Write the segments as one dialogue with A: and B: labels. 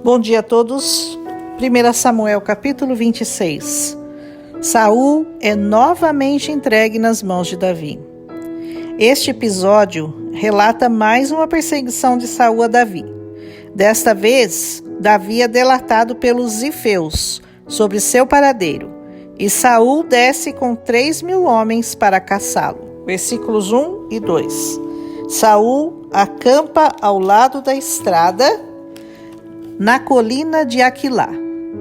A: Bom dia a todos. 1 Samuel capítulo 26. Saul é novamente entregue nas mãos de Davi. Este episódio relata mais uma perseguição de Saul a Davi. Desta vez, Davi é delatado pelos zifeus sobre seu paradeiro, e Saul desce com 3.000 homens para caçá-lo. Versículos 1 e 2. Saul acampa ao lado da estrada na colina de Aquilá,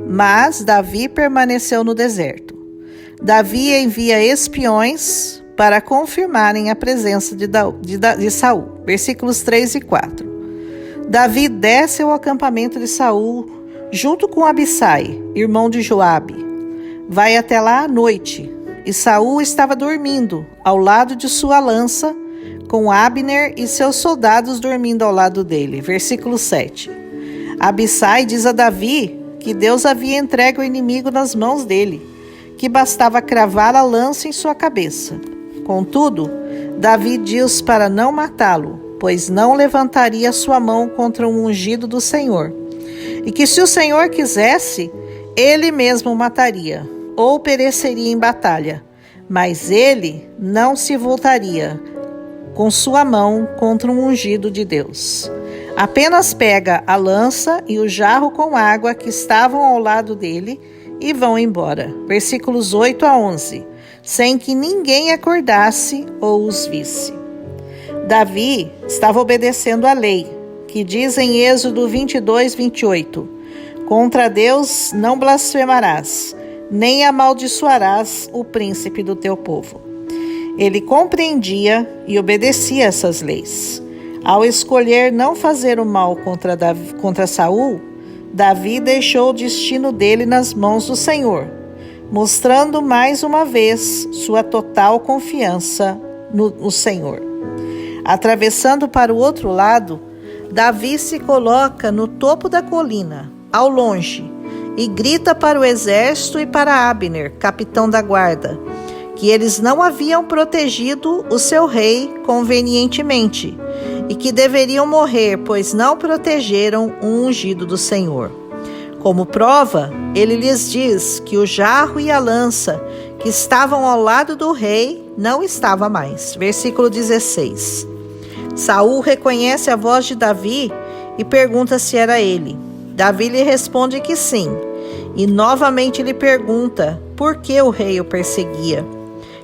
A: mas Davi permaneceu no deserto. Davi envia espiões para confirmarem a presença de Saul. Versículos 3 e 4. Davi desce ao acampamento de Saul junto com Abissai, irmão de Joabe. Vai até lá à noite, e Saul estava dormindo ao lado de sua lança, com Abner e seus soldados dormindo ao lado dele. Versículo 7. Abissai diz a Davi que Deus havia entregue o inimigo nas mãos dele, que bastava cravar a lança em sua cabeça. Contudo, Davi diz para não matá-lo, pois não levantaria sua mão contra um ungido do Senhor, e que se o Senhor quisesse, ele mesmo o mataria, ou pereceria em batalha, mas ele não se voltaria com sua mão contra um ungido de Deus. Apenas pega a lança e o jarro com água que estavam ao lado dele e vão embora. Versículos 8 a 11. Sem que ninguém acordasse ou os visse. Davi estava obedecendo a lei, que diz em Êxodo 22, 28. Contra Deus não blasfemarás, nem amaldiçoarás o príncipe do teu povo. Ele compreendia e obedecia essas leis. Ao escolher não fazer o mal contra Saul, Davi deixou o destino dele nas mãos do Senhor, mostrando mais uma vez sua total confiança no Senhor. Atravessando para o outro lado, Davi se coloca no topo da colina, ao longe, e grita para o exército e para Abner, capitão da guarda, que eles não haviam protegido o seu rei convenientemente, e que deveriam morrer, pois não protegeram o ungido do Senhor. Como prova, ele lhes diz que o jarro e a lança que estavam ao lado do rei não estava mais. Versículo 16. Saul reconhece a voz de Davi e pergunta se era ele. Davi lhe responde que sim, e novamente lhe pergunta por que o rei o perseguia.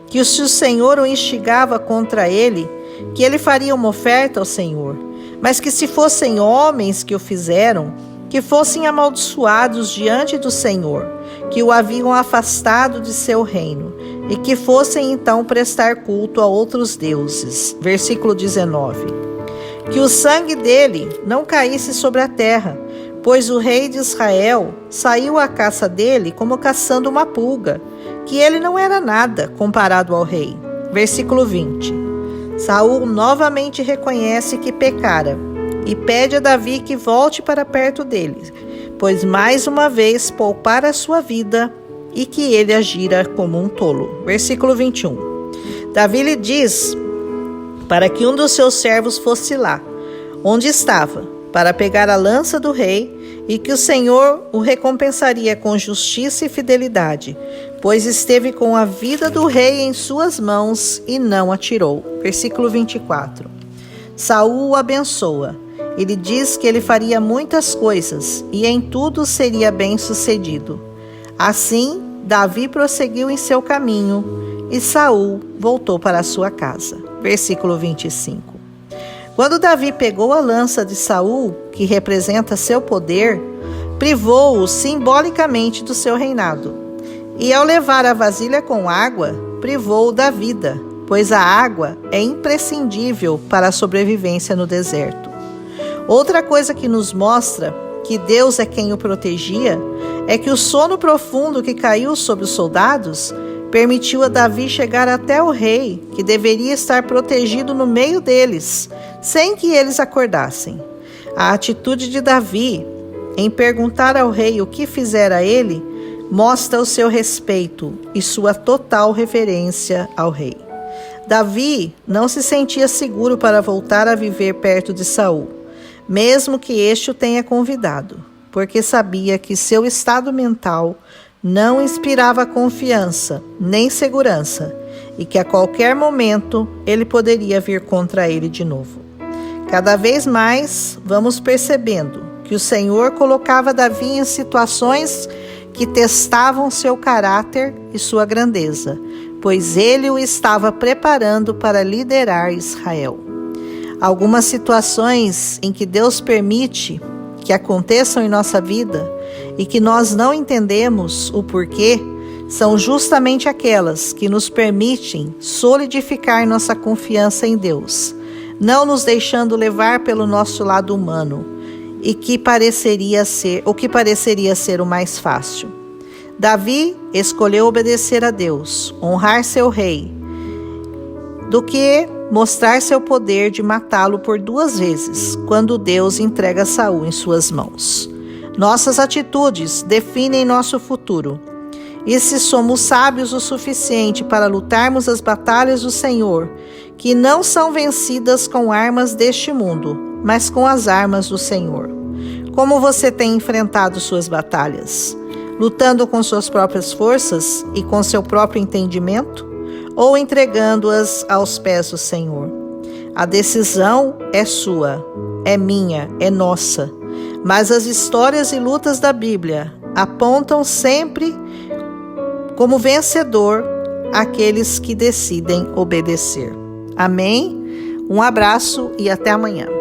A: Que se o Senhor o instigava contra ele, que ele faria uma oferta ao Senhor, mas que se fossem homens que o fizeram, que fossem amaldiçoados diante do Senhor, que o haviam afastado de seu reino, e que fossem então prestar culto a outros deuses. Versículo 19. Que o sangue dele não caísse sobre a terra, pois o rei de Israel saiu à caça dele como caçando uma pulga, que ele não era nada comparado ao rei. Versículo 20. Saul novamente reconhece que pecara e pede a Davi que volte para perto dele, pois mais uma vez poupara a sua vida e que ele agira como um tolo. Versículo 21. Davi lhe diz para que um dos seus servos fosse lá, onde estava, para pegar a lança do rei, e que o Senhor o recompensaria com justiça e fidelidade, pois esteve com a vida do rei em suas mãos e não a tirou. Versículo 24. Saul o abençoa. Ele diz que ele faria muitas coisas e em tudo seria bem-sucedido. Assim, Davi prosseguiu em seu caminho e Saul voltou para a sua casa. Versículo 25. Quando Davi pegou a lança de Saul, que representa seu poder, privou-o simbolicamente do seu reinado. E ao levar a vasilha com água, privou-o da vida, pois a água é imprescindível para a sobrevivência no deserto. Outra coisa que nos mostra que Deus é quem o protegia é que o sono profundo que caiu sobre os soldados permitiu a Davi chegar até o rei, que deveria estar protegido no meio deles, sem que eles acordassem. A atitude de Davi em perguntar ao rei o que fizera ele mostra o seu respeito e sua total reverência ao rei. Davi não se sentia seguro para voltar a viver perto de Saul, mesmo que este o tenha convidado. porque sabia que seu estado mental não inspirava confiança nem segurança e que a qualquer momento ele poderia vir contra ele de novo. Cada vez mais vamos percebendo que o Senhor colocava Davi em situações que testavam seu caráter e sua grandeza, pois ele o estava preparando para liderar Israel. Algumas situações em que Deus permite que aconteçam em nossa vida e que nós não entendemos o porquê, são justamente aquelas que nos permitem solidificar nossa confiança em Deus, não nos deixando levar pelo nosso lado humano e que pareceria ser o mais fácil. Davi escolheu obedecer a Deus, honrar seu rei, do que mostrar seu poder de matá-lo por 2 vezes, quando Deus entrega Saul em suas mãos. Nossas atitudes definem nosso futuro. E se somos sábios o suficiente para lutarmos as batalhas do Senhor, que não são vencidas com armas deste mundo, mas com as armas do Senhor. Como você tem enfrentado suas batalhas? Lutando com suas próprias forças e com seu próprio entendimento? Ou entregando-as aos pés do Senhor? A decisão é sua, é minha, é nossa. Mas as histórias e lutas da Bíblia apontam sempre como vencedor aqueles que decidem obedecer. Amém? Um abraço e até amanhã.